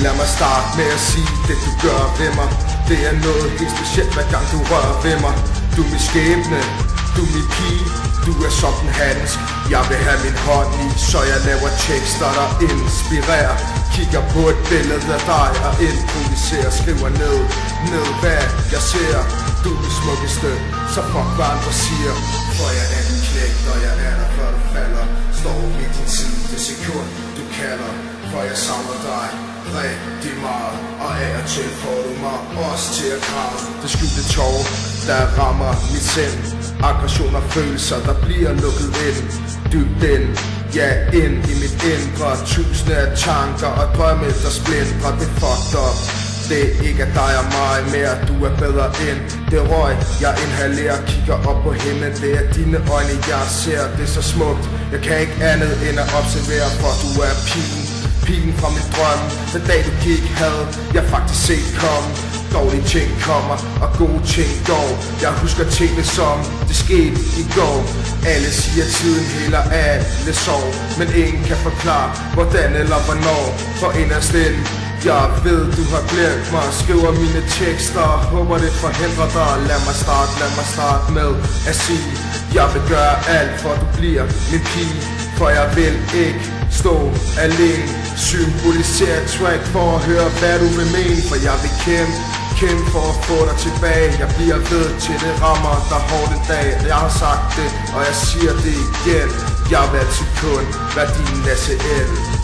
lad mig starte med at sige, det du gør ved mig, det er noget helt specielt, hver gang du rører ved mig. Du er min skæbne, du er min pige, du er som den handsk, jeg vil have min hånd i. Så jeg laver tekster, der inspirerer, kigger på et billede af dig og improviserer. Skriver ned hvad jeg ser. Du er det smukkeste, så fuck hvad andre siger. For jeg er din knægt, og jeg er der før du falder. Står midt i tid, det sekund du kalder. For jeg savner dig rigtig meget, og af og til får du mig også til at græde. Det skjulte tårer, der rammer mit sind. Aggression og følelser, der bliver lukket ind. Dybt ind, ja ind i mit indre. Tusinde af tanker og drømme, der splindrer. Det fucked up. Det er ikke af dig og mig mere, du er bedre end det røg, jeg inhalerer. Kigger op på himlen, det er dine øjne, jeg ser. Det er så smukt, jeg kan ikke andet end at observere. For du er pigen fra min drøm. Den dag du gik havde jeg faktisk set komme. Dårlige ting kommer, og gode ting går. Jeg husker tingene som det skete i går. Alle siger tiden heler alle sorg, men ingen kan forklare hvordan eller hvornår. For inderst inde jeg ved du har glemt mig. Skriver mine tekster, håber det forhindrer dig. Lad mig starte med at sige, jeg vil gøre alt for du bliver min pige. For jeg vil ikke stå alene. Symboliser et track for at høre hvad du vil mene. For jeg vil kæmpe for at få dig tilbage. Jeg bliver ved til det rammer der hårdt en dag. Jeg har sagt det, og jeg siger det igen. Jeg vil altid kun være din Lasse L.